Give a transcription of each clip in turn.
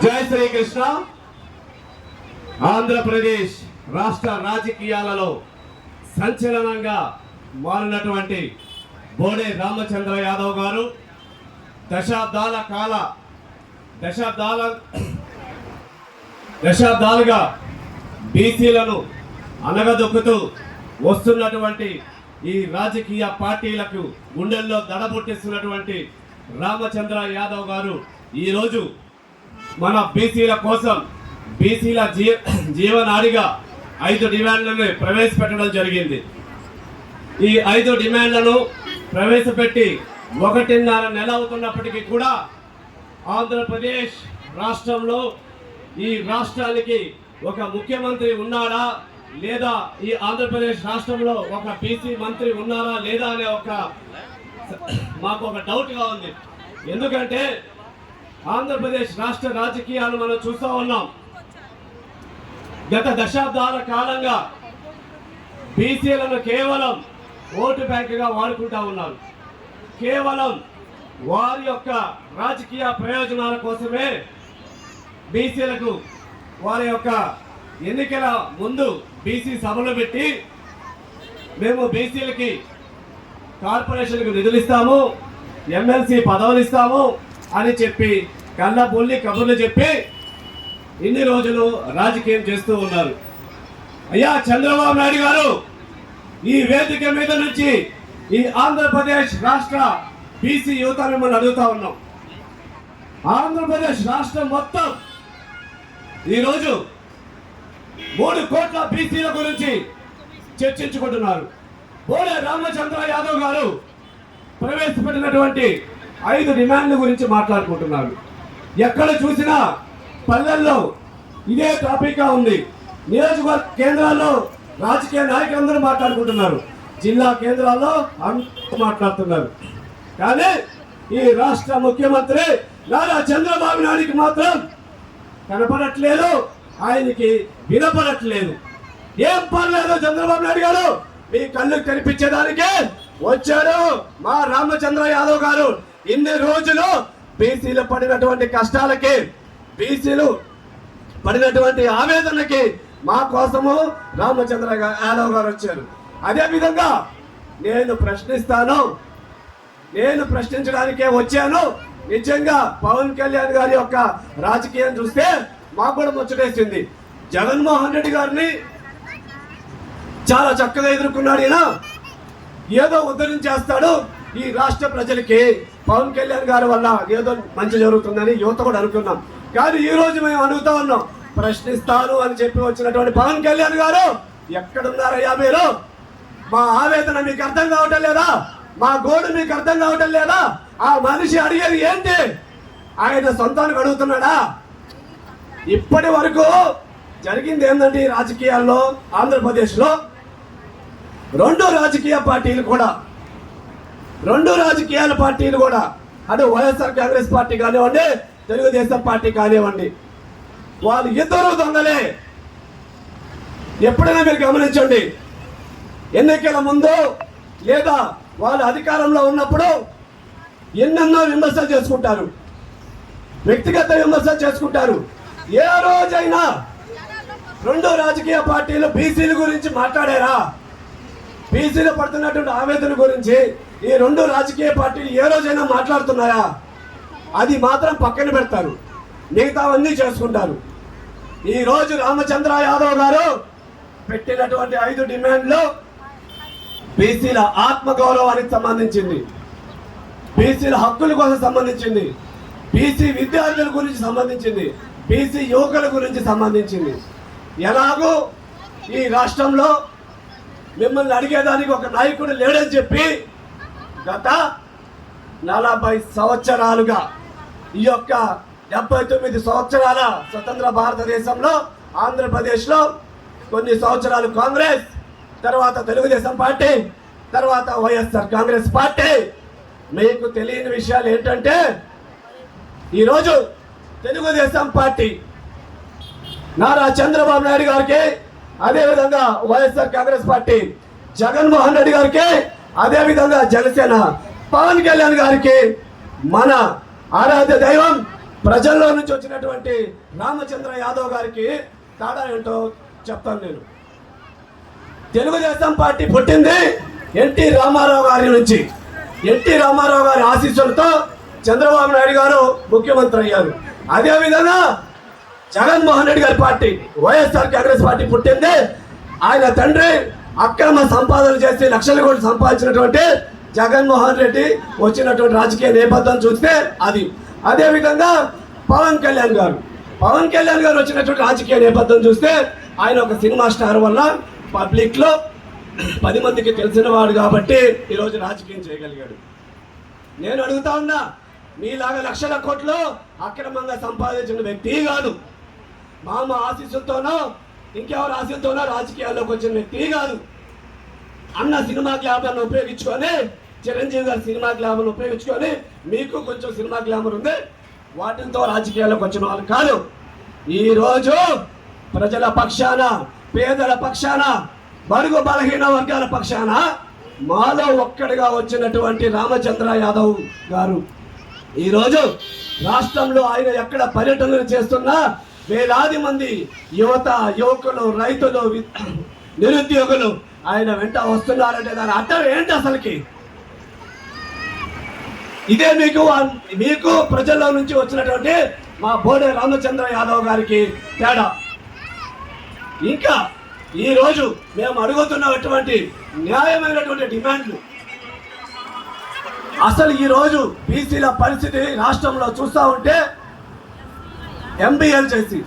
జై శ్రీకృష్ణ. ఆంధ్రప్రదేశ్ రాష్ట్ర రాజకీయాలలో సంచలనంగా మారినటువంటి బోడే రామచంద్ర యాదవ్ గారు దశాబ్దాలుగా బీసీలను అనగదొక్కుతూ వస్తున్నటువంటి ఈ రాజకీయ పార్టీలకు గుండెల్లో దడబుట్టిస్తున్నటువంటి రామచంద్ర యాదవ్ గారు ఈరోజు మన బీసీల కోసం బీసీల జీవనాడిగా 5 డిమాండ్లను ప్రవేశపెట్టడం జరిగింది. ఈ 5 డిమాండ్లను ప్రవేశపెట్టి 1.5 నెల అవుతున్నప్పటికీ కూడా ఆంధ్రప్రదేశ్ రాష్ట్రంలో ఈ రాష్ట్రానికి ఒక ముఖ్యమంత్రి ఉన్నాడా లేదా, ఈ ఆంధ్రప్రదేశ్ రాష్ట్రంలో ఒక బీసీ మంత్రి ఉన్నారా లేదా అనే మాకు ఒక డౌట్గా ఉంది. ఎందుకంటే ఆంధ్రప్రదేశ్ రాష్ట్ర రాజకీయాలు మనం చూస్తూ ఉన్నాం. గత దశాబ్దాల కాలంగా బీసీలను కేవలం ఓటు బ్యాంకుగా వాడుకుంటా ఉన్నారు. కేవలం వారి యొక్క రాజకీయ ప్రయోజనాల కోసమే బీసీలకు వారి యొక్క ఎన్నికల ముందు బీసీ సభలు పెట్టి మేము బీసీలకి కార్పొరేషన్కు నిధులు ఇస్తాము, ఎమ్మెల్సీ పదవులు ఇస్తాము అని చెప్పి కళ్ళబొల్లి కబుర్లు చెప్పి ఇన్ని రోజులు రాజకీయం చేస్తూ ఉన్నారు. అయ్యా చంద్రబాబు నాయుడు గారు, ఈ వేదిక మీద నుంచి ఈ ఆంధ్రప్రదేశ్ రాష్ట్ర బీసీ యువత మిమ్మల్ని అడుగుతా ఉన్నాం. ఆంధ్రప్రదేశ్ రాష్ట్రం మొత్తం ఈరోజు 3 కోట్ల బీసీల గురించి చర్చించుకుంటున్నారు. బోడే రామచంద్ర యాదవ్ గారు ప్రవేశపెట్టినటువంటి 5 డిమాండ్ల గురించి మాట్లాడుకుంటున్నారు. ఎక్కడ చూసినా పల్లెల్లో ఇదే టాపిక్గా ఉంది. నియోజకవర్గ కేంద్రాల్లో రాజకీయ నాయకులందరూ మాట్లాడుకుంటున్నారు, జిల్లా కేంద్రాల్లో అందరూ మాట్లాడుతున్నారు. కానీ ఈ రాష్ట్ర ముఖ్యమంత్రి నారా చంద్రబాబు నాయుడికి మాత్రం కనపడట్లేదు, ఆయనకి వినపడట్లేదు. ఏం పర్లేదు చంద్రబాబు నాయుడు గారు, మీ కళ్ళు కనిపించేదానికి వచ్చారు మా రామచంద్ర యాదవ్ గారు. ఇన్ని రోజులు బీసీలు పడినటువంటి కష్టాలకి, బీసీలు పడినటువంటి ఆవేదనకి మా కోసము రామచంద్ర యాదవ్ గారు వచ్చారు. అదే విధంగా నేను ప్రశ్నించడానికే వచ్చాను. నిజంగా పవన్ కళ్యాణ్ గారి యొక్క రాజకీయం చూస్తే మాకు కూడా ముచ్చటేసింది. జగన్మోహన్ రెడ్డి గారిని చాలా చక్కగా ఎదుర్కొన్నాడు. ఈయన ఏదో ఉద్ధరించేస్తాడు ఈ రాష్ట్ర ప్రజలకి, పవన్ కళ్యాణ్ గారి వల్ల ఏదో మంచి జరుగుతుందని యువత కూడా అనుకున్నాం. కానీ ఈ రోజు మేము అడుగుతా ఉన్నాం, ప్రశ్నిస్తాను అని చెప్పి వచ్చినటువంటి పవన్ కళ్యాణ్ గారు ఎక్కడున్నారయ్యా మీరు? మా ఆవేదన మీకు అర్థం కావటం లేదా? మా గోడు మీకు అర్థం కావటం లేదా? ఆ మనిషి అడిగేది ఏంటి? ఆయన సొంతానికి అడుగుతున్నాడా? ఇప్పటి వరకు జరిగింది ఏంటంటే ఈ రాజకీయాల్లో ఆంధ్రప్రదేశ్లో 2 రాజకీయ పార్టీలు కూడా అటు వైఎస్ఆర్ కాంగ్రెస్ పార్టీ కానివ్వండి, తెలుగుదేశం పార్టీ కానివ్వండి, వాళ్ళు ఇద్దరు దొంగలే. ఎప్పుడైనా మీరు గమనించండి, ఎన్నికల ముందు లేదా వాళ్ళు అధికారంలో ఉన్నప్పుడు ఎన్నెన్నో విమర్శలు చేసుకుంటారు, వ్యక్తిగత విమర్శలు చేసుకుంటారు. ఏ రోజైనా 2 రాజకీయ పార్టీలు బీసీల గురించి మాట్లాడారా? బీసీలు పడుతున్నటువంటి ఆవేదన గురించి ఈ 2 రాజకీయ పార్టీలు ఏ రోజైనా మాట్లాడుతున్నాయా? అది మాత్రం పక్కన పెడతారు, మిగతావన్నీ చేసుకుంటారు. ఈ రోజు రామచంద్ర యాదవ్ గారు పెట్టినటువంటి 5 డిమాండ్లు బీసీల ఆత్మగౌరవానికి సంబంధించింది, బీసీల హక్కుల కోసం సంబంధించింది, బీసీ విద్యార్థుల గురించి సంబంధించింది, బీసీ యువకుల గురించి సంబంధించింది. ఎలాగో ఈ రాష్ట్రంలో మిమ్మల్ని అడిగేదానికి ఒక నాయకుడు లేడని చెప్పి గత 40 సంవత్సరాలుగా ఈ యొక్క 79 సంవత్సరాల స్వతంత్ర భారతదేశంలో ఆంధ్రప్రదేశ్లో కొన్ని సంవత్సరాలు కాంగ్రెస్, తర్వాత తెలుగుదేశం పార్టీ, తర్వాత వైఎస్ఆర్ కాంగ్రెస్ పార్టీ. మీకు తెలియని విషయాలు ఏంటంటే ఈరోజు తెలుగుదేశం పార్టీ నారా చంద్రబాబు నాయుడు గారికి, అదేవిధంగా వైఎస్ఆర్ కాంగ్రెస్ పార్టీ జగన్మోహన్ రెడ్డి గారికి, అదేవిధంగా జనసేన పవన్ కళ్యాణ్ గారికి మన ఆరాధ్య దైవం ప్రజల్లో నుంచి వచ్చినటువంటి రామచంద్ర యాదవ్ గారికి తేడా ఏంటో చెప్తాను నేను. తెలుగుదేశం పార్టీ పుట్టింది ఎన్టీ రామారావు గారి నుంచి. ఎన్టీ రామారావు గారి ఆశీస్సులతో చంద్రబాబు నాయుడు గారు ముఖ్యమంత్రి అయ్యారు. అదేవిధంగా జగన్మోహన్ రెడ్డి గారి పార్టీ వైఎస్ఆర్ కాంగ్రెస్ పార్టీ పుట్టింది ఆయన తండ్రి అక్రమ సంపాదన చేసి లక్షల కోట్లు సంపాదించినటువంటి జగన్మోహన్ రెడ్డి వచ్చినటువంటి రాజకీయ నేపథ్యం చూస్తే అది. అదేవిధంగా పవన్ కళ్యాణ్ గారు వచ్చినటువంటి రాజకీయ నేపథ్యం చూస్తే ఆయన ఒక సినిమా స్టార్ వల్ల పబ్లిక్లో 10 మందికి తెలిసిన వాడు కాబట్టి ఈరోజు రాజకీయం చేయగలిగాడు. నేను అడుగుతా ఉన్నా, మీలాగా లక్షల కోట్లు అక్రమంగా సంపాదించిన వ్యక్తి కాదు, మామ ఆశీస్సులతోనో ఇంకెవరు ఆశీస్సులతోనో రాజకీయాల్లోకి వచ్చిన వ్యక్తి కాదు. అన్న సినిమా గ్లామర్ను ఉపయోగించుకొని, చిరంజీవి గారి సినిమా గ్లామర్ను ఉపయోగించుకొని, మీకు కొంచెం సినిమా గ్లామర్ ఉంది, వాటితో రాజకీయాల్లోకి వచ్చిన వాళ్ళు కాదు. ఈరోజు ప్రజల పక్షాన, పేదల పక్షాన, బడుగు బలహీన వర్గాల పక్షాన మాలో ఒక్కడిగా వచ్చినటువంటి రామచంద్ర యాదవ్ గారు ఈరోజు రాష్ట్రంలో ఆయన ఎక్కడ పర్యటనలు చేస్తున్నా వేలాది మంది యువత, యువకులు, రైతులు, నిరుద్యోగులు ఆయన వెంట వస్తున్నారంటే దాని అర్థం ఏంటి అసలుకి? ఇదే మీకు ప్రజల్లో నుంచి వచ్చినటువంటి మా బోడే రామచంద్ర యాదవ్ గారికి తేడా. ఇంకా ఈరోజు మేము అడుగుతున్నటువంటి న్యాయమైనటువంటి డిమాండ్లు, అసలు ఈరోజు బీసీల పరిస్థితి రాష్ట్రంలో చూస్తూ ఉంటే ఎంబీఏలు చేసి,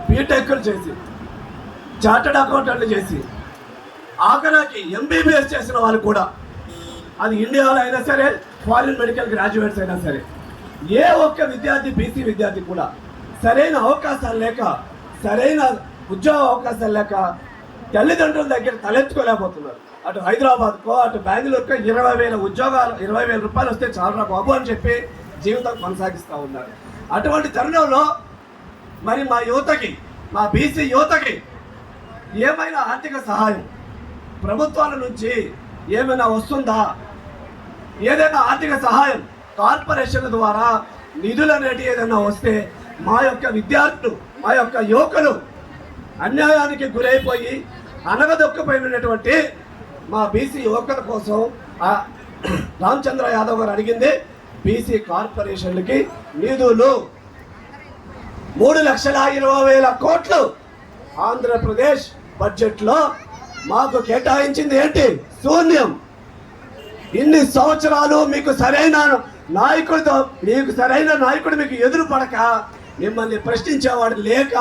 బీటెక్లు చేసి, చార్టెడ్ అకౌంటెంట్లు చేసి, ఆఖరికి ఎంబీబీఎస్ చేసిన వాళ్ళు కూడా, అది ఇండియాలో అయినా సరే, ఫారిన్ మెడికల్ గ్రాడ్యుయేట్స్ అయినా సరే, ఏ ఒక్క విద్యార్థి, బీసీ విద్యార్థి కూడా సరైన అవకాశాలు లేక, సరైన ఉద్యోగ అవకాశాలు లేక తల్లిదండ్రుల దగ్గర తలెత్తుకోలేకపోతున్నారు. అటు హైదరాబాద్కో, అటు బెంగళూరుకో 20,000 ఉద్యోగాలు, 20,000 రూపాయలు వస్తే చాలరా బాబు అని చెప్పి జీవితం కొనసాగిస్తూ ఉన్నారు. అటువంటి తరుణంలో మరి మా యువతకి, మా బీసీ యువతకి ఏమైనా ఆర్థిక సహాయం ప్రభుత్వాల నుంచి ఏమైనా వస్తుందా? ఏదైనా ఆర్థిక సహాయం కార్పొరేషన్ల ద్వారా నిధులు అనేటివి ఏదైనా వస్తే మా యొక్క విద్యార్థులు, మా యొక్క యువకులు అన్యాయానికి గురైపోయి అనగదొక్కపోయినటువంటి మా బీసీ యువకుల కోసం రామచంద్ర యాదవ్ గారు అడిగింది బీసీ కార్పొరేషన్లకి నిధులు 3,20,000 కోట్లు ఆంధ్రప్రదేశ్ బడ్జెట్లో మాకు కేటాయించింది ఏంటి? శూన్యం. ఇన్ని సంవత్సరాలు మీకు సరైన నాయకుడు మీకు ఎదురు పడక, మిమ్మల్ని ప్రశ్నించేవాడు లేక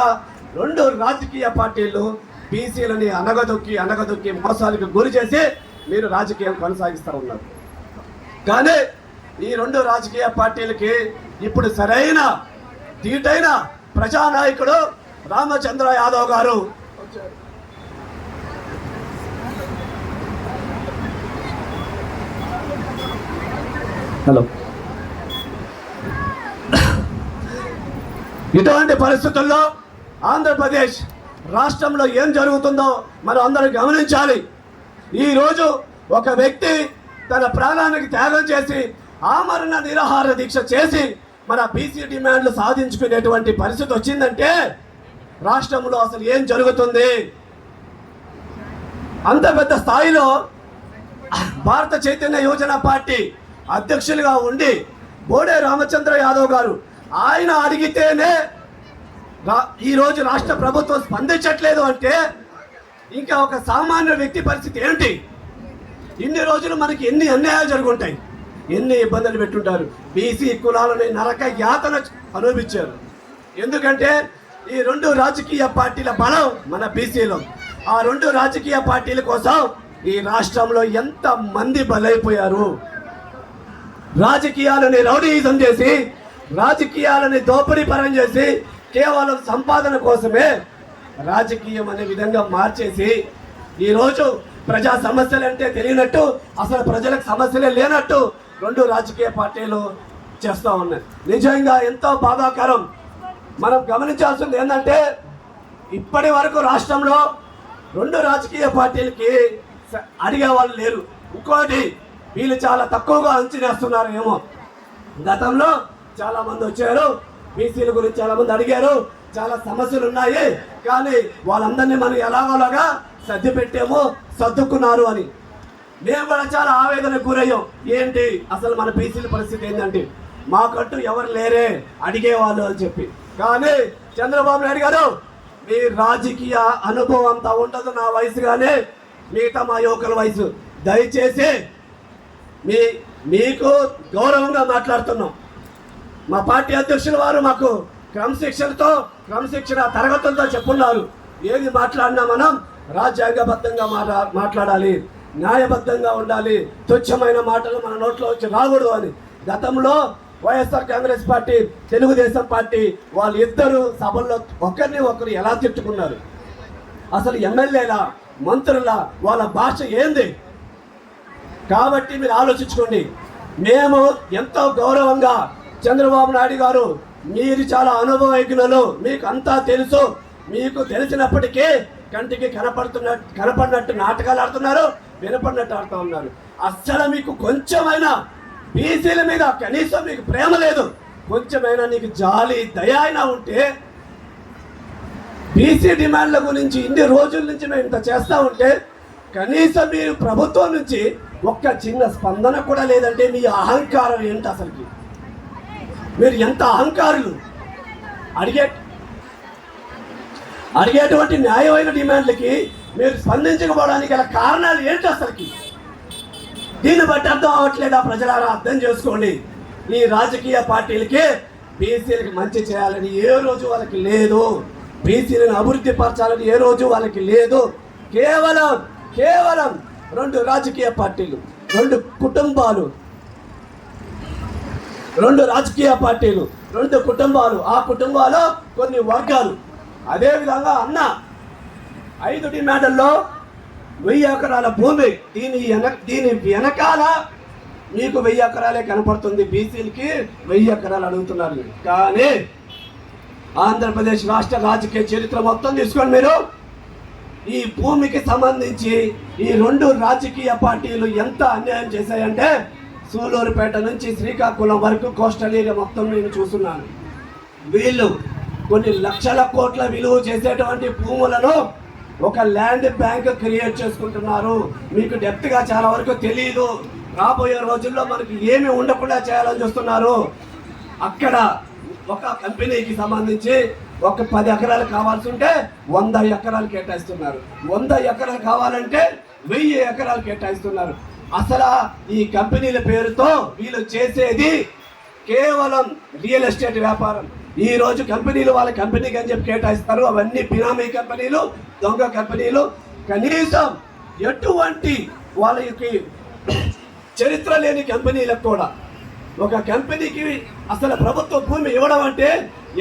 2 రాజకీయ పార్టీలు బీసీలని అనగదొక్కి మోసాలకు గురి చేసి మీరు రాజకీయం కొనసాగిస్తూ ఉన్నారు. కానీ ఈ 2 రాజకీయ పార్టీలకి ఇప్పుడు సరైన తీటైన ప్రజానాయకుడు రామచంద్ర యాదవ్ గారు వచ్చారు. హలో. ఇటువంటి పరిస్థితుల్లో ఆంధ్రప్రదేశ్ రాష్ట్రంలో ఏం జరుగుతుందో మనం అందరం గమనించాలి. ఈరోజు ఒక వ్యక్తి తన ప్రాణానికి త్యాగం చేసి ఆమరణ నిరాహార దీక్ష చేసి మన బీసీ డిమాండ్లు సాధించుకునేటువంటి పరిస్థితి వచ్చిందంటే రాష్ట్రంలో అసలు ఏం జరుగుతుంది? అంత పెద్ద స్థాయిలో భారత చైతన్య యువజన పార్టీ అధ్యక్షులుగా ఉండి బోడే రామచంద్ర యాదవ్ గారు ఆయన అడిగితేనే ఈరోజు రాష్ట్ర ప్రభుత్వం స్పందించట్లేదు అంటే ఇంకా ఒక సామాన్య వ్యక్తి పరిస్థితి ఏంటి? ఇన్ని రోజులు మనకి ఎన్ని అన్యాయాలు జరుగుంటాయి, ఎన్ని ఇబ్బందులు పెట్టుంటారు. బీసీ కులాలని నరక యాతన అనుభవించారు. ఎందుకంటే ఈ 2 రాజకీయ పార్టీల బలం మన బీసీలో. ఆ 2 రాజకీయ పార్టీల కోసం ఈ రాష్ట్రంలో ఎంత మంది బలైపోయారు. రాజకీయాలని రౌడీయిజం చేసి, రాజకీయాలని దోపిడీ పరం చేసి, కేవలం సంపాదన కోసమే రాజకీయం అనే విధంగా మార్చేసి ఈరోజు ప్రజా సమస్యలు అంటే తెలియనట్టు, అసలు ప్రజలకు సమస్యలే లేనట్టు 2 రాజకీయ పార్టీలు చేస్తూ ఉన్నాయి. నిజంగా ఎంతో బాధాకరం. మనం గమనించాల్సింది ఏంటంటే ఇప్పటి వరకు రాష్ట్రంలో 2 రాజకీయ పార్టీలకి అడిగే వాళ్ళు లేరు. ఇంకోటి, వీళ్ళు చాలా తక్కువగా అంచనేస్తున్నారు ఏమో. గతంలో చాలా మంది వచ్చారు, బీసీల గురించి చాలా మంది అడిగారు. చాలా సమస్యలు ఉన్నాయి, కానీ వాళ్ళందరినీ మనం ఎలాగోలాగా సర్ది పెట్టాము, సర్దుకున్నారు అని. మేము కూడా చాలా ఆవేదనకు గురయ్యాం. ఏంటి అసలు మన బీసీల పరిస్థితి ఏంటంటే మాకంటూ ఎవరు లేరే అడిగేవాళ్ళు అని చెప్పి. కానీ చంద్రబాబు నాయుడు గారు, మీ రాజకీయ అనుభవం అంతా ఉండదు నా వయసు కానీ మిగతా మా యువకుల వయసు. దయచేసి మీకు గౌరవంగా మాట్లాడుతున్నాం. మా పార్టీ అధ్యక్షుల వారు మాకు క్రమశిక్షణ తరగతులతో చెప్పున్నారు. ఏది మాట్లాడినా మనం రాజ్యాంగబద్ధంగా మాట్లాడాలి, న్యాయబద్ధంగా ఉండాలి, తుచ్చమైన మాటలు మన నోట్లో వచ్చి రాకూడదు అని. గతంలో వైఎస్ఆర్ కాంగ్రెస్ పార్టీ, తెలుగుదేశం పార్టీ వాళ్ళు ఇద్దరు సభల్లో ఒకరు ఎలా తిట్టుకున్నారు. అసలు ఎమ్మెల్యేల, మంత్రుల వాళ్ళ భాష ఏంది? కాబట్టి మీరు ఆలోచించుకోండి. మేము ఎంతో గౌరవంగా చంద్రబాబు నాయుడు గారు, మీరు చాలా అనుభవజ్ఞులు, మీకు అంతా తెలుసు, మీకు తెలిసినప్పటికీ కంటికి కనపడినట్టు నాటకాలు ఆడుతున్నారు, వినపడినట్టు ఆడుతూ ఉన్నారు. అస్సలు మీకు కొంచెమైనా బీసీల మీద కనీసం మీకు ప్రేమ లేదు. కొంచెమైనా నీకు జాలి, దయ అయినా ఉంటే, బీసీ డిమాండ్ల గురించి ఇన్ని రోజుల నుంచి మేము ఇంత చేస్తూ ఉంటే కనీసం మీరు ప్రభుత్వం నుంచి ఒక్క చిన్న స్పందన కూడా లేదంటే మీ అహంకారం ఏంటి? అసలుకి మీరు ఎంత అహంకారులు! అడిగేటువంటి న్యాయమైన డిమాండ్లకి మీరు స్పందించకపోవడానికి గల కారణాలు ఏంటి అసలుకి? దీన్ని బట్టి అర్థం అవ్వట్లేదా? ప్రజలారా అర్థం చేసుకోండి. ఈ రాజకీయ పార్టీలకి బీసీలకి మంచి చేయాలని ఏ రోజు వాళ్ళకి లేదు, బీసీలను అభివృద్ధి పరచాలని ఏ రోజు వాళ్ళకి లేదు. కేవలం రెండు రాజకీయ పార్టీలు, రెండు కుటుంబాలు, ఆ కుటుంబాలు కొన్ని వర్గాలు. అదేవిధంగా అన్న 5 డిమాండ్లలో 1000 ఎకరాల భూమి, దీని వెనకాల మీకు 1000 ఎకరాలే కనపడుతుంది. బీసీలకి 1000 ఎకరాలు అడుగుతున్నారు. కానీ ఆంధ్రప్రదేశ్ రాష్ట్ర రాజకీయ చరిత్ర మొత్తం తీసుకోండి మీరు. ఈ భూమికి సంబంధించి ఈ రెండు రాజకీయ పార్టీలు ఎంత అన్యాయం చేశాయంటే, సూలూరుపేట నుంచి శ్రీకాకుళం వరకు కోస్టల్ ఏరియా మొత్తం నేను చూస్తున్నాను. వీళ్ళు కొన్ని లక్షల కోట్ల విలువ చేసేటువంటి భూములను ఒక ల్యాండ్ బ్యాంక్ క్రియేట్ చేసుకుంటున్నారు. మీకు డెప్త్గా చాలా వరకు తెలియదు. రాబోయే రోజుల్లో మనకి ఏమి ఉండకుండా చేయాలని చూస్తున్నారు. అక్కడ ఒక కంపెనీకి సంబంధించి ఒక 10 ఎకరాలు కావాల్సి ఉంటే 100 ఎకరాలు కేటాయిస్తున్నారు. 100 ఎకరాలు కావాలంటే 1000 ఎకరాలు కేటాయిస్తున్నారు. అసలు ఈ కంపెనీల పేరుతో వీళ్ళు చేసేది కేవలం రియల్ ఎస్టేట్ వ్యాపారం. ఈ రోజు కంపెనీలు వాళ్ళ కంపెనీకి అని చెప్పి కేటాయిస్తారు. అవన్నీ బినామీ కంపెనీలు, దొంగ కంపెనీలు. కనీసం ఎటువంటి వాళ్ళకి చరిత్ర లేని కంపెనీలకు కూడా ఒక కంపెనీకి అసలు ప్రభుత్వ భూమి ఇవ్వడం అంటే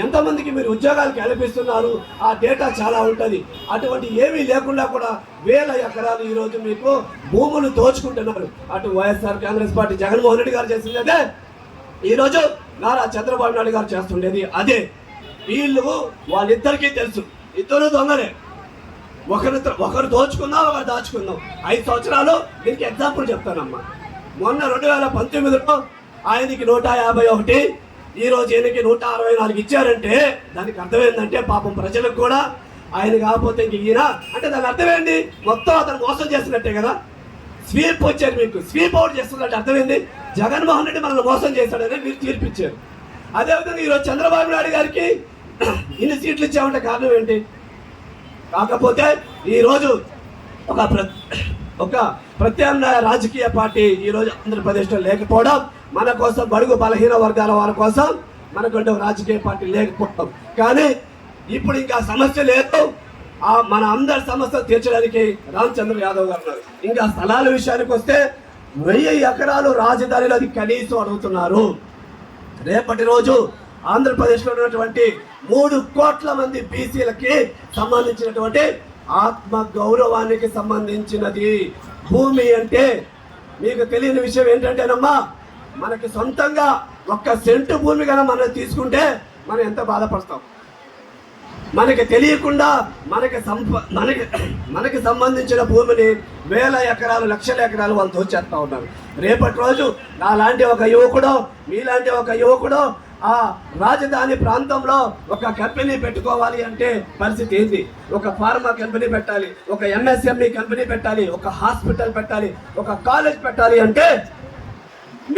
ఎంతమందికి మీరు ఉద్యోగాలు కల్పిస్తున్నారు, ఆ డేటా చాలా ఉంటుంది. అటువంటి ఏమీ లేకుండా కూడా 1000 ఎకరాలు ఈరోజు మీకు భూములు దోచుకుంటున్నారు. అటు వైఎస్ఆర్ కాంగ్రెస్ పార్టీ జగన్మోహన్ రెడ్డి గారు చేసింది అదే, ఈరోజు నారా చంద్రబాబు నాయుడు గారు చేస్తుండేది అదే. వీళ్ళు వాళ్ళిద్దరికీ తెలుసు, ఇద్దరు దొంగలే. ఒకరు దోచుకుందాం, ఒకరు దాచుకుందాం. 5 సంవత్సరాలు దీనికి ఎగ్జాంపుల్ చెప్తానమ్మా. మొన్న 2019లో ఆయనకి 151, ఈరోజు ఈయనకి 164 ఇచ్చారంటే దానికి అర్థమైందంటే పాపం ప్రజలకు కూడా ఆయన కాకపోతే ఇంక ఈయన అంటే దాని అర్థమైంది మొత్తం అతను మోసం చేస్తున్నట్టే కదా. స్వీప్ వచ్చారు, మీకు స్వీప్ అవుట్ చేస్తున్నట్టు అర్థమైంది. జగన్మోహన్ రెడ్డి మనల్ని మోసం చేశాడని మీరు తీర్పిచ్చారు. అదేవిధంగా ఈరోజు చంద్రబాబు నాయుడు గారికి ఇన్ని సీట్లు ఇచ్చామంటే కారణం ఏంటి? కాకపోతే ఈరోజు ఒక ప్రత్యామ్నాయ రాజకీయ పార్టీ ఈరోజు ఆంధ్రప్రదేశ్లో లేకపోవడం, మన కోసం బడుగు బలహీన వర్గాల వారి కోసం మనకంటే ఒక రాజకీయ పార్టీ లేకపోవడం. కానీ ఇప్పుడు ఇంకా సమస్య లేదు. మన అందరి సమస్యలు తీర్చడానికి రామచంద్ర యాదవ్ గారు ఉన్నారు. ఇంకా స్థలాల విషయానికి వస్తే 1000 ఎకరాలు రాజధానిలో అది కనీసం అడుగుతున్నారు. రేపటి రోజు ఆంధ్రప్రదేశ్లో ఉన్నటువంటి 3 కోట్ల మంది బీసీలకి సంబంధించినటువంటి ఆత్మ గౌరవానికి సంబంధించినది భూమి. అంటే మీకు తెలియని విషయం ఏంటంటేనమ్మా, మనకి సొంతంగా 1 సెంటు భూమి కన్నా మనం తీసుకుంటే మనం ఎంత బాధపడతాం. మనకి తెలియకుండా మనకి సంబంధించిన భూమిని 1000 ఎకరాలు, లక్షల ఎకరాలు వాళ్ళు దోచేస్తూ ఉన్నారు. రేపటి రోజు నాలాంటి ఒక యువకుడో, మీలాంటి ఒక యువకుడో ఆ రాజధాని ప్రాంతంలో ఒక కంపెనీ పెట్టుకోవాలి అంటే పరిస్థితి ఏంటి? ఒక ఫార్మా కంపెనీ పెట్టాలి, ఒక ఎంఎస్ఎంఈ కంపెనీ పెట్టాలి, ఒక హాస్పిటల్ పెట్టాలి, ఒక కాలేజ్ పెట్టాలి అంటే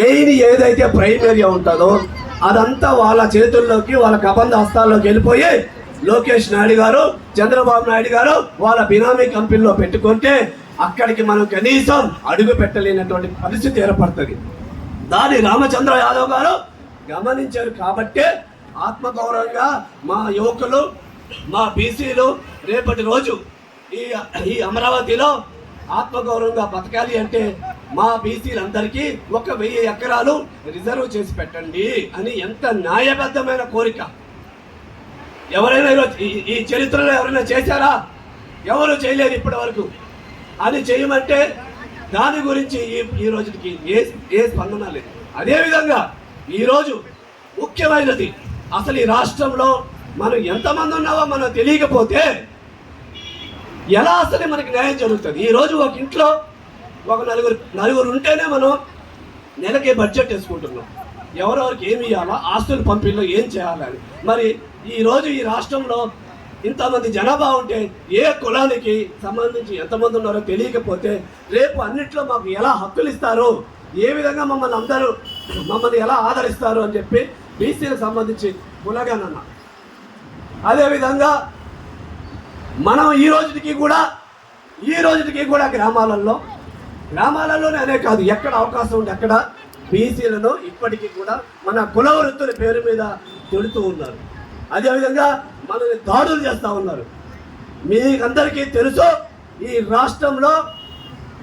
మెయిన్ ఏదైతే ప్రైమరీ ఉంటుందో అదంతా వాళ్ళ చేతుల్లోకి, వాళ్ళ కబంధ హస్తాల్లోకి వెళ్ళిపోయి లోకేష్ నాయుడు గారు, చంద్రబాబు నాయుడు గారు వాళ్ళ బినామీ కంపెనీలో పెట్టుకుంటే అక్కడికి మనం కనీసం అడుగు పెట్టలేనటువంటి పరిస్థితి ఏర్పడుతుంది. దాని రామచంద్ర యాదవ్ గారు గమనించారు కాబట్టే ఆత్మగౌరవంగా మా యువకులు, మా బీసీలు రేపటి రోజు ఈ అమరావతిలో ఆత్మగౌరవంగా బతకాలి అంటే మా బీసీలందరికీ 1000 ఎకరాలు రిజర్వ్ చేసి పెట్టండి అని ఎంత న్యాయబద్ధమైన కోరిక. ఎవరైనా ఈ చరిత్రలో ఎవరైనా చేశారా? ఎవరు చేయలేదు ఇప్పటి వరకు. అని చేయమంటే దాని గురించి ఈ రోజుకి ఏ స్పందన లేదు. అదేవిధంగా ఈరోజు ముఖ్యమైనది, అసలు ఈ రాష్ట్రంలో మనం ఎంతమంది ఉన్నావో మనం తెలియకపోతే ఎలా అసలు మనకి న్యాయం జరుగుతుంది? ఈరోజు ఒక ఇంట్లో ఒక నలుగురు ఉంటేనే మనం నెలకి బడ్జెట్ వేసుకుంటున్నాం. ఎవరెవరికి ఏమి ఇవ్వాలా, ఆస్తుల పంపిణీలో ఏం చేయాలని. మరి ఈరోజు ఈ రాష్ట్రంలో ఇంతమంది జనాభా ఉంటే ఏ కులానికి సంబంధించి ఎంతమంది ఉన్నారో తెలియకపోతే రేపు అన్నిట్లో మాకు ఎలా హక్కులు ఇస్తారు, ఏ విధంగా మమ్మల్ని ఎలా ఆదరిస్తారు అని చెప్పి బీసీలకు సంబంధించి కులగానన్నా. అదేవిధంగా మనం ఈ రోజుకి కూడా గ్రామాలలోనే అనే కాదు, ఎక్కడ అవకాశం ఉంటే అక్కడ బీసీలను ఇప్పటికీ కూడా మన కుల వృత్తుల పేరు మీద తిడుతూ ఉన్నారు. అదేవిధంగా మనల్ని దాడులు చేస్తూ ఉన్నారు. మీకందరికీ తెలుసు, ఈ రాష్ట్రంలో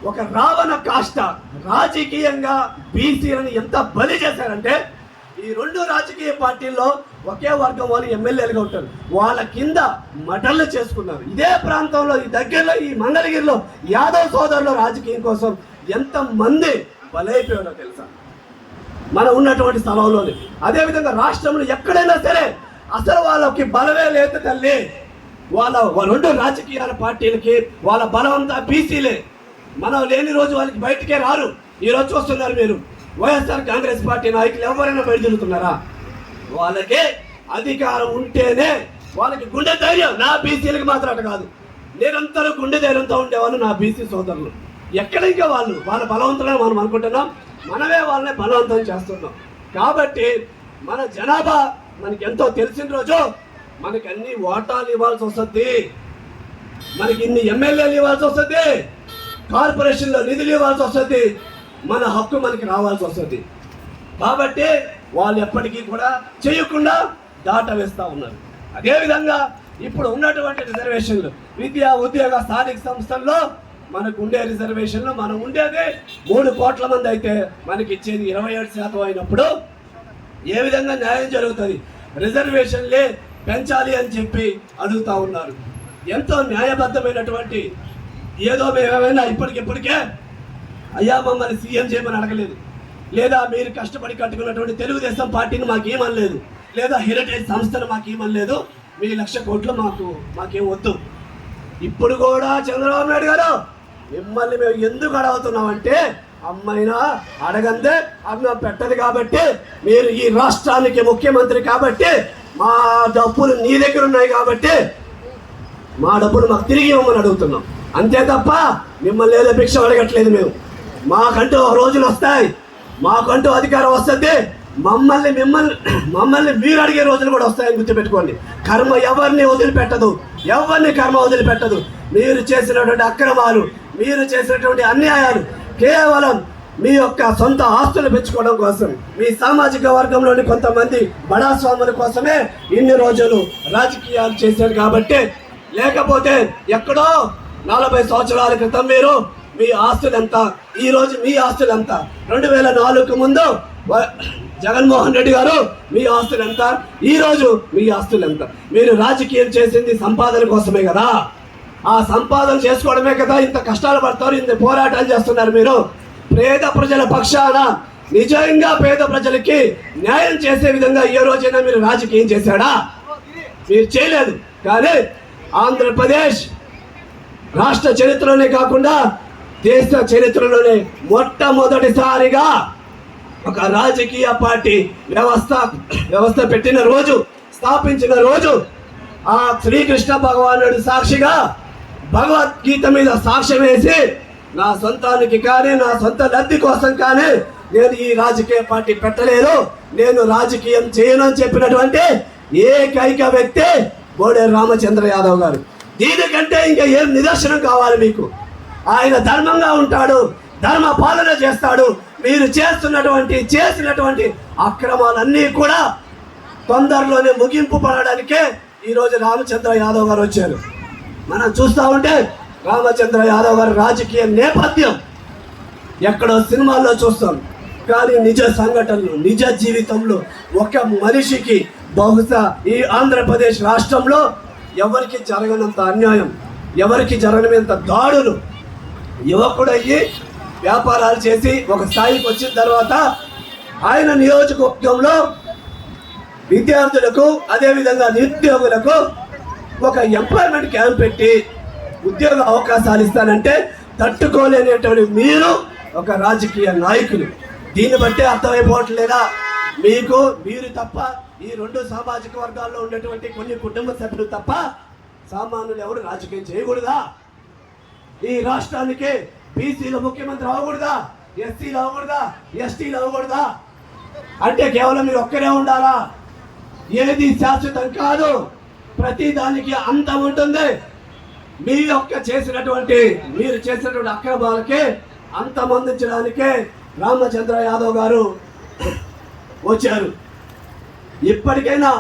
ఒక రావణ కాష్ట రాజకీయంగా బీసీలను ఎంత బలి చేశారంటే ఈ 2 రాజకీయ పార్టీల్లో ఒకే వర్గం వాళ్ళు ఎమ్మెల్యేలుగా ఉంటారు. వాళ్ళ కింద మటన్లు చేసుకున్నారు. ఇదే ప్రాంతంలో, ఈ దగ్గరలో, ఈ మంగళగిరిలో యాదవ్ సోదరులు రాజకీయం కోసం ఎంతమంది బలైపోయారో తెలుసా మనం ఉన్నటువంటి స్థలంలోని. అదేవిధంగా రాష్ట్రంలో ఎక్కడైనా సరే అసలు వాళ్ళకి బలమే లేదు తల్లి. వాళ్ళ 2 రాజకీయాల పార్టీలకి వాళ్ళ బలం అంతా బీసీలే. మనం లేని రోజు వాళ్ళకి బయటకే రారు. ఈరోజు చూస్తున్నారు మీరు, వైఎస్ఆర్ కాంగ్రెస్ పార్టీ నాయకులు ఎవరైనా బయట తిరుగుతున్నారా? వాళ్ళకి అధికారం ఉంటేనే వాళ్ళకి గుండె ధైర్యం. నా బీసీలకి మాత్రం అట కాదు, నిరంతరం గుండె ధైర్యంతో ఉండేవాళ్ళు నా బీసీ సోదరులు. ఎక్కడ ఇంకా వాళ్ళ బలవంతులని మనం అనుకుంటున్నాం, మనమే వాళ్ళని బలవంతం చేస్తున్నాం. కాబట్టి మన జనాభా మనకి ఎంతో తెలిసిన రోజు మనకి అన్ని ఓటాలు ఇవ్వాల్సి వస్తుంది, మనకి ఇన్ని ఎమ్మెల్యేలు ఇవ్వాల్సి వస్తుంది, కార్పొరేషన్లో నిధులు ఇవ్వాల్సి వస్తుంది, మన హక్కు మనకి రావాల్సి వస్తుంది. కాబట్టి వాళ్ళు ఎప్పటికీ కూడా చేయకుండా దాట వేస్తూ ఉన్నారు. అదేవిధంగా ఇప్పుడు ఉన్నటువంటి రిజర్వేషన్లు, విద్యా ఉద్యోగ స్థానిక సంస్థల్లో మనకు ఉండే రిజర్వేషన్లు, మనం ఉండేది 3 కోట్ల మంది అయితే మనకి ఇచ్చేది 27% అయినప్పుడు ఏ విధంగా న్యాయం జరుగుతుంది? రిజర్వేషన్లే పెంచాలి అని చెప్పి అడుగుతా ఉన్నారు. ఎంతో న్యాయబద్ధమైనటువంటి, ఏదో మేమేమైనా ఇప్పటికే అయ్యా మమ్మల్ని సీఎం చేయమని అడగలేదు, లేదా మీరు కష్టపడి కట్టుకున్నటువంటి తెలుగుదేశం పార్టీని మాకేమనలేదు, లేదా హెరిటేజ్ సంస్థను మాకేమనలేదు, మీ 1,00,000 కోట్లు మాకేం వద్దు. ఇప్పుడు కూడా చంద్రబాబు నాయుడు గారు మిమ్మల్ని మేము ఎందుకు అడుగుతున్నామంటే, అమ్మైనా అడగందే అన్నం పెట్టదు కాబట్టి, మీరు ఈ రాష్ట్రానికి ముఖ్యమంత్రి కాబట్టి, మా డబ్బులు నీ దగ్గర ఉన్నాయి కాబట్టి మా డబ్బులు మాకు తిరిగి ఇవ్వమని అడుగుతున్నాం. అంతే తప్ప మిమ్మల్ని ఏదో భిక్ష అడగట్లేదు. మేము మాకంటూ రోజులు వస్తాయి, మాకంటూ అధికారం వస్తుంది, మమ్మల్ని మీరు అడిగే రోజులు కూడా వస్తాయని గుర్తుపెట్టుకోండి. కర్మ ఎవరిని వదిలిపెట్టదు. మీరు చేసినటువంటి అక్రమాలు, మీరు చేసినటువంటి అన్యాయాలు కేవలం మీ యొక్క సొంత ఆస్తులు పెంచుకోవడం కోసం, మీ సామాజిక వర్గంలోని కొంతమంది బడాస్వాముల కోసమే ఇన్ని రోజులు రాజకీయాలు చేశారు కాబట్టి. లేకపోతే ఎక్కడో 40 సంవత్సరాల క్రితం మీ ఆస్తులు ఎంత, ఈ రోజు మీ ఆస్తులు ఎంత? 2004కు ముందు జగన్మోహన్ రెడ్డి గారు మీ ఆస్తులు ఎంత, ఈ రోజు మీ ఆస్తులు ఎంత? మీరు రాజకీయం చేసింది సంపాదన కోసమే కదా, ఆ సంపాదన చేసుకోవడమే కదా ఇంత కష్టాలు పడతారు, ఇంత పోరాటాలు చేస్తున్నారు. మీరు పేద ప్రజల పక్షాన నిజంగా పేద ప్రజలకి న్యాయం చేసే విధంగా ఏ రోజైనా మీరు రాజకీయం చేశాడా? మీరు చేయలేదు. కానీ ఆంధ్రప్రదేశ్ రాష్ట్ర చరిత్రలోనే కాకుండా దేశ చరిత్రలోనే మొట్టమొదటిసారిగా ఒక రాజకీయ పార్టీ వ్యవస్థ పెట్టిన రోజు, స్థాపించిన రోజు ఆ శ్రీకృష్ణ భగవానుడు సాక్షిగా భగవద్గీత మీద సాక్ష్యం వేసి నా సొంతానికి కానీ నా సొంత లబ్ధి కోసం కానీ నేను ఈ రాజకీయ పార్టీ పెట్టలేదు, నేను రాజకీయం చేయను అని చెప్పినటువంటి ఏకైక వ్యక్తి బోడేరు రామచంద్ర యాదవ్ గారు. దీనికంటే ఇంకా ఏం నిదర్శనం కావాలి మీకు? ఆయన ధర్మంగా ఉంటాడు, ధర్మ పాలన చేస్తాడు. మీరు చేసినటువంటి అక్రమాలన్నీ కూడా తొందరలోనే ముగింపు పడడానికే ఈరోజు రామచంద్ర యాదవ్ గారు వచ్చారు. మనం చూస్తూ ఉంటే రామచంద్ర యాదవ్ గారి రాజకీయ నేపథ్యం ఎక్కడో సినిమాల్లో చూస్తాం, కానీ నిజ సంఘటనలు, నిజ జీవితంలో ఒక మనిషికి బహుశా ఈ ఆంధ్రప్రదేశ్ రాష్ట్రంలో ఎవరికి జరగనంత అన్యాయం, ఎవరికి జరగనంత దాడులు, యువకుడయ్యి వ్యాపారాలు చేసి ఒక స్థాయికి వచ్చిన తర్వాత ఆయన నియోజకవర్గంలో విద్యార్థులకు అదేవిధంగా నిరుద్యోగులకు ఒక ఎంప్లాయ్మెంట్ క్యాంప్ పెట్టి ఉద్యోగ అవకాశాలు ఇస్తానంటే తట్టుకోలేనటువంటి మీరు ఒక రాజకీయ నాయకులు. దీన్ని బట్టే అర్థమైపోవట్లేదా మీకు? మీరు తప్ప ఈ రెండు సామాజిక వర్గాల్లో ఉండేటువంటి కొన్ని కుటుంబ సభ్యులు తప్ప సామాన్యులు ఎవరు రాజకీయం చేయకూడదా? ఈ రాష్ట్రానికి బీసీలో ముఖ్యమంత్రి అవ్వకూడదా? ఎస్సీలు అవ్వకూడదా? ఎస్టీలు అవ్వకూడదా? అంటే కేవలం మీరు ఒక్కరే ఉండాలా? ఏది శాశ్వతం కాదు, ప్రతి దానికి అంతం ఉంటుంది. మీరు చేసినటువంటి అక్రమాలకే అంతమందించడానికే రామచంద్ర యాదవ్ గారు వచ్చారు. ఇప్పటికైనా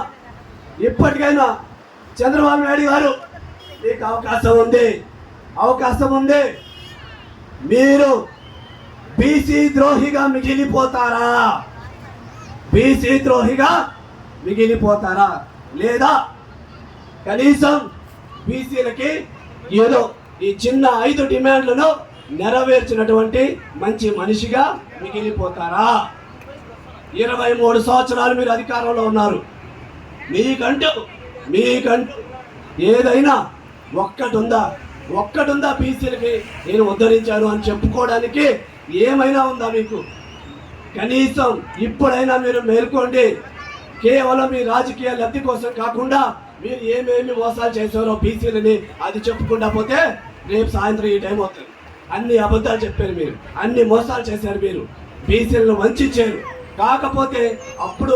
చంద్రబాబు నాయుడు గారు మీకు అవకాశం ఉంది. మీరు బీసీ ద్రోహిగా మిగిలిపోతారా? లేదా కనీసం బీసీలకి ఏదో ఈ చిన్న 5 డిమాండ్లను నెరవేర్చినటువంటి మంచి మనిషిగా మిగిలిపోతారా? 23 సంవత్సరాలు మీరు అధికారంలో ఉన్నారు. మీకంటూ ఏదైనా ఒక్కటుందా బీసీలకి నేను ఉద్ధరించాను అని చెప్పుకోవడానికి ఏమైనా ఉందా మీకు? కనీసం ఇప్పుడైనా మీరు మేల్కోండి. కేవలం మీ రాజకీయ లబ్ధి కోసం కాకుండా మీరు ఏమేమి మోసాలు చేశారో బీసీలని అది చెప్పుకుంటా పోతే రేపు సాయంత్రం ఈ టైం అవుతుంది. అన్ని అబద్ధాలు చెప్పారు మీరు, అన్ని మోసాలు చేశారు మీరు, బీసీలను వంచారు. కాకపోతే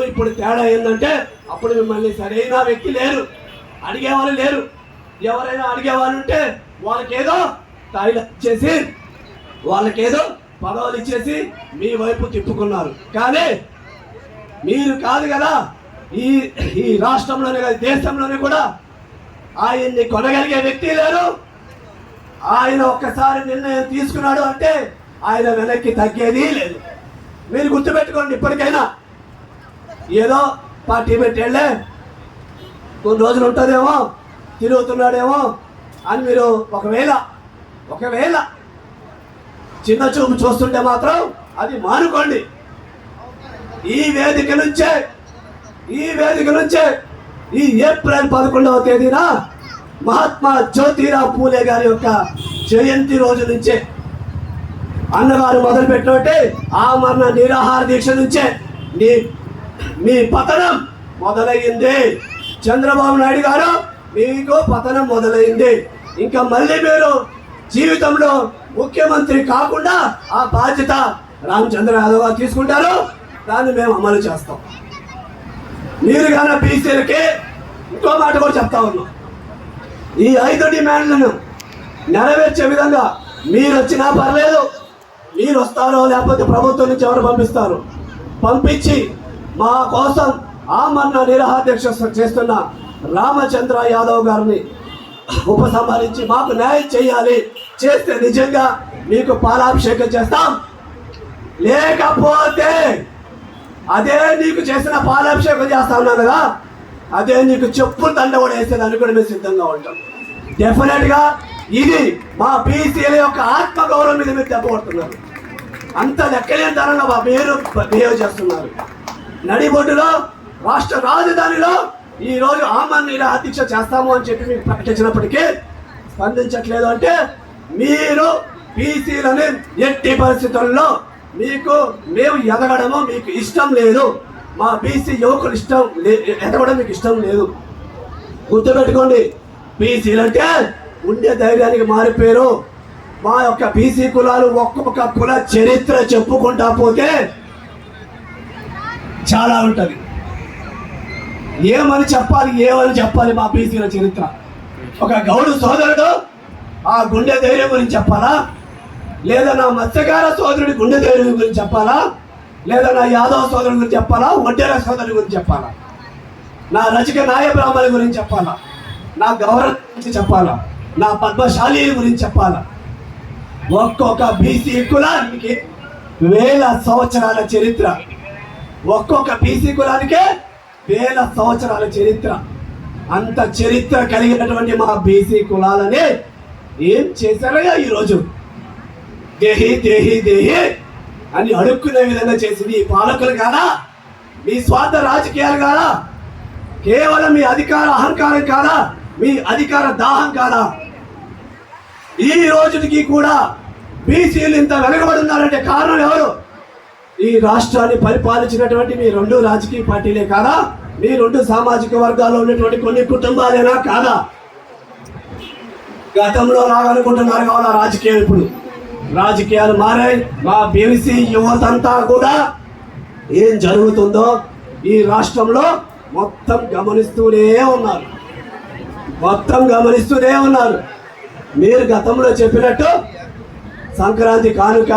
ఇప్పుడు తేడా ఏంటంటే అప్పుడు మిమ్మల్ని సరైన వ్యక్తి లేరు, అడిగేవాళ్ళు లేరు. ఎవరైనా అడిగేవాళ్ళు ఉంటే వాళ్ళకేదో తాయిలు ఇచ్చేసి వాళ్ళకేదో పదవులు ఇచ్చేసి మీ వైపు తిప్పుకున్నారు. కానీ మీరు కాదు కదా, ఈ రాష్ట్రంలోనే కాదు దేశంలోనే కూడా ఆయన్ని కొనగలిగే వ్యక్తి లేరు. ఆయన ఒక్కసారి నిర్ణయం తీసుకున్నాడు అంటే ఆయన వెనక్కి తగ్గేది లేదు. మీరు గుర్తుపెట్టుకోండి. ఇప్పటికైనా ఏదో పార్టీ పెట్టి వెళ్ళే కొన్ని రోజులు ఉంటుందేమో, తిరుగుతున్నాడేమో అని మీరు ఒకవేళ చిన్న చూపు చూస్తుంటే మాత్రం అది మానుకోండి. ఈ వేదిక నుంచే ఈ ఏప్రిల్ 11వ తేదీన మహాత్మా జ్యోతిరావు పూలే గారి యొక్క జయంతి రోజు నుంచే అన్నగారు మొదలుపెట్టినట్టే ఆమరణ నిరాహార దీక్ష నుంచే మీ పతనం మొదలయ్యింది. చంద్రబాబు నాయుడు గారు మీకు పతనం మొదలైంది. ఇంకా మళ్ళీ మీరు జీవితంలో ముఖ్యమంత్రి కాకుండా ఆ బాధ్యత రామచంద్ర యాదవ్ గారు తీసుకుంటారు. దాన్ని మేము అమలు చేస్తాం. మీరు కానీ బీసీలకి ఇంకో మాట కూడా చెప్తా ఉన్నాం. ఈ 5 డిమాండ్లను నెరవేర్చే విధంగా మీరు వచ్చినా పర్లేదు, మీరు వస్తారో లేకపోతే ప్రభుత్వం నుంచి ఎవరు పంపించి మా కోసం ఆమరణ నిరాహార దీక్ష చేస్తున్న రామచంద్ర యాదవ్ గారిని ఉపసంహరించి మాకు న్యాయం చేయాలి. చేస్తే నిజంగా మీకు పాలాభిషేకం చేస్తాం. లేకపోతే అదే నీకు చేసిన పాలాభిషేకం చేస్తా ఉన్నాను కదా, అదే నీకు చెప్పులు దండ కూడా వేసేదానికి కూడా మేము సిద్ధంగా ఉంటాం. డెఫినెట్గా ఇది మా బీసీల యొక్క ఆత్మగౌరవం మీద మీరు దెబ్బ కొడుతున్నారు. అంత లెక్కలేని ధరంగా మీరు బిహేవ్ చేస్తున్నారు. నడిబొడ్డులో రాష్ట్ర రాజధానిలో ఈరోజు ఆమరణ నిరాహార దీక్ష చేస్తాము అని చెప్పి మీకు ప్రకటించినప్పటికీ స్పందించట్లేదు. అంటే మీరు బీసీలని ఎట్టి పరిస్థితుల్లో మేము ఎదగడము మీకు ఇష్టం లేదు, మా బీసీ యువకులు ఎదగడం మీకు ఇష్టం లేదు. గుర్తుపెట్టుకోండి, బీసీలు అంటే ఉండే ధైర్యానికి మారిపోయారు. మా యొక్క బీసీ కులాలు ఒక్కొక్క కుల చరిత్ర చెప్పుకుంటా పోతే చాలా ఉంటది. ఏమని చెప్పాలి మా బీసీల చరిత్ర. ఒక గౌడు సోదరుడు ఆ గుండె ధైర్యం గురించి చెప్పాలా, లేదా నా మత్స్యకార సోదరుడి గుండె ధైర్యం గురించి చెప్పాలా, లేదా నా యాదవ సోదరుడి గురించి చెప్పాలా, ఒడ్డెర సోదరుడి గురించి చెప్పాలా, నా రచిక నాయ బ్రాహ్మణుల గురించి చెప్పాలా, నా గౌరవ గురించి చెప్పాలా, నా పద్మశాలి గురించి చెప్పాలా. ఒక్కొక్క బీసీ కులానికి 1000 సంవత్సరాల చరిత్ర. ఒక్కొక్క బీసీ కులానికే 1000 సంవత్సరాల చరిత్ర. అంత చరిత్ర కలిగినటువంటి మా బీసీ కులాలని ఏం చేశారయ్యా ఈరోజు? దేహి దేహి దేహి అని అడుక్కునే విధంగా చేసింది ఈ పాలకులు కాదా? మీ స్వార్థ రాజకీయాలు కాదా? కేవలం మీ అధికార అహంకారం కాదా? మీ అధికార దాహం కాదా? ఈ రోజుకి కూడా బీసీలు ఇంత వెనకబడి ఉన్నారంటే కారణం ఎవరు? ఈ రాష్ట్రాన్ని పరిపాలించినటువంటి మీ 2 రాజకీయ పార్టీలే కాదా? మీ 2 సామాజిక వర్గాల్లో ఉన్నటువంటి కొన్ని కుటుంబాలేనా కాదా? గతంలో రావాలనుకుంటున్నారు కావాలా రాజకీయం? ఇప్పుడు రాజకీయాలు మారాయి. మా బీసీ యువతంతా కూడా ఏం జరుగుతుందో ఈ రాష్ట్రంలో మొత్తం గమనిస్తూనే ఉన్నారు. మీరు గతంలో చెప్పినట్టు సంక్రాంతి కానుక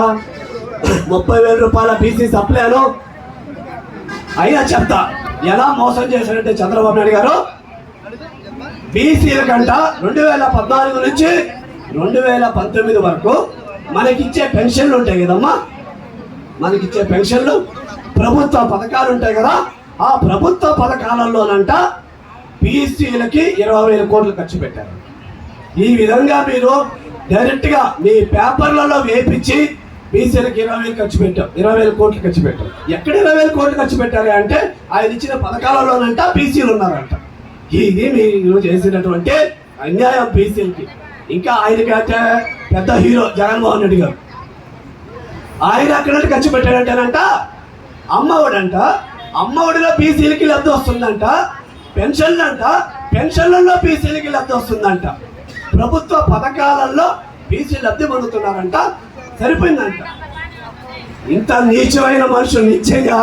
30,000 రూపాయల బీసీ సప్లైను అయినా చెప్తా ఎలా మోసం చేశారంటే చంద్రబాబు నాయుడు గారు బీసీల కంట 2014 నుంచి 2019 వరకు మనకిచ్చే పెన్షన్లు ఉంటాయి కదమ్మా, మనకిచ్చే పెన్షన్లు ప్రభుత్వ పథకాలు ఉంటాయి కదా, ఆ ప్రభుత్వ పథకాలలోనంట బీసీలకి 20,000 కోట్లు ఖర్చు పెట్టారు. ఈ విధంగా మీరు డైరెక్ట్గా మీ పేపర్లలో వేపించి బీసీలకు 20,000 కోట్లు ఖర్చు పెట్టారు. ఎక్కడ 20,000 కోట్లు ఖర్చు పెట్టారు అంటే ఆయన ఇచ్చిన పథకాలలోనంట బీసీలు ఉన్నారంట. ఇది మీరు చేసినటువంటి అన్యాయం బీసీలకి. ఇంకా ఆయనకంటే పెద్ద హీరో జగన్మోహన్ రెడ్డి గారు, ఆయన అక్కడ ఖర్చు పెట్టాడంటేనంట అమ్మఒడిలో బీసీలకి లబ్ధి వస్తుందంట, పెన్షన్లలో బీసీలకి లబ్ధి వస్తుందంట, ప్రభుత్వ పథకాలలో బీసీ లబ్ధి పొందుతున్నారంట. సరిపోయిందంట. ఇంత నీచమైన మనుషులు నిశ్చయంగా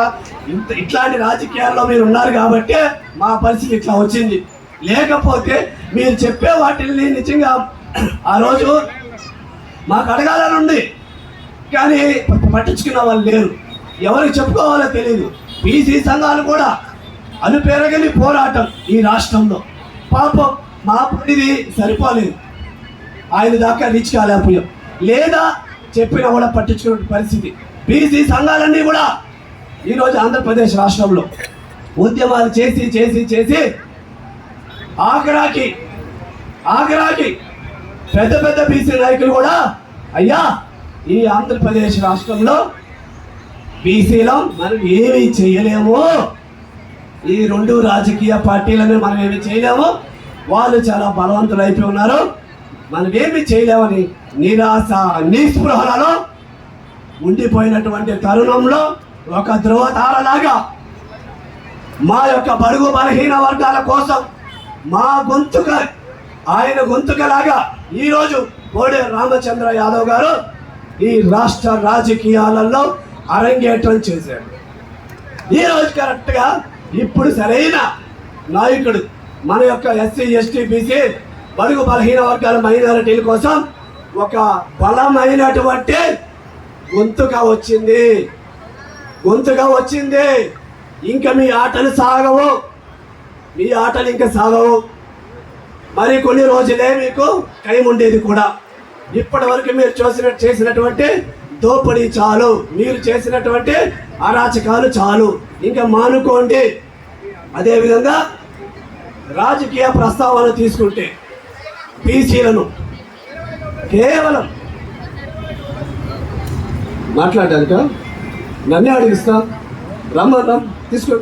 ఇట్లాంటి రాజకీయాల్లో మీరు ఉన్నారు కాబట్టి మా పరిస్థితి ఇట్లా వచ్చింది. లేకపోతే మీరు చెప్పే వాటిని నిజంగా ఆ రోజు మాకు అడగాలని ఉంది, కానీ పట్టించుకున్న వాళ్ళు లేరు. ఎవరికి చెప్పుకోవాలో తెలియదు. బీసీ సంఘాలు కూడా అనుపెరగని పోరాటం ఈ రాష్ట్రంలో. పాపం మా పనిది సరిపోలేదు, ఆయన దాకా రీచ్ కాలేకపోయాం, లేదా చెప్పినా కూడా పట్టించుకునే పరిస్థితి. బీసీ సంఘాలన్నీ కూడా ఈరోజు ఆంధ్రప్రదేశ్ రాష్ట్రంలో ఉద్యమాలు చేసి ఆఖరాకి పెద్ద బీసీ నాయకులు కూడా అయ్యా ఈ ఆంధ్రప్రదేశ్ రాష్ట్రంలో బీసీలో మనం ఏమీ చేయలేము, ఈ 2 రాజకీయ పార్టీలను మనం ఏమి చేయలేము, వాళ్ళు చాలా బలవంతులు అయిపోయి ఉన్నారు, మనం ఏమి చేయలేమని నిరాశ నిస్పృహలలో ఉండిపోయినటువంటి తరుణంలో ఒక ధ్రువతారలాగా మా యొక్క బడుగు బలహీన వర్గాల కోసం మా ఆయన గొంతుకలాగా ఈరోజు కోడెల రామచంద్ర యాదవ్ గారు ఈ రాష్ట్ర రాజకీయాలలో అరంగేట్రం చేశాడు. ఈరోజు కరెక్ట్గా ఇప్పుడు సరైన నాయకుడు మన యొక్క ఎస్సీ ఎస్టీ బీసీ బడుగు బలహీన వర్గాల మైనారిటీల కోసం ఒక బలమైనటువంటి గొంతుగా వచ్చింది. ఇంకా మీ ఆటలు ఇంకా సాగవు. మరి కొన్ని రోజులే మీకు టైం ఉండేది కూడా. ఇప్పటి వరకు మీరు చేసినటువంటి దోపిడీ చాలు, మీరు చేసినటువంటి అరాచకాలు చాలు, ఇంకా మానుకోండి. అదేవిధంగా రాజకీయ ప్రస్తావన తీసుకుంటే బీసీలను కేవలం మాట్లాడటానిక నన్నే అడిగిస్తా, రమ్మన్నా తీసుకో.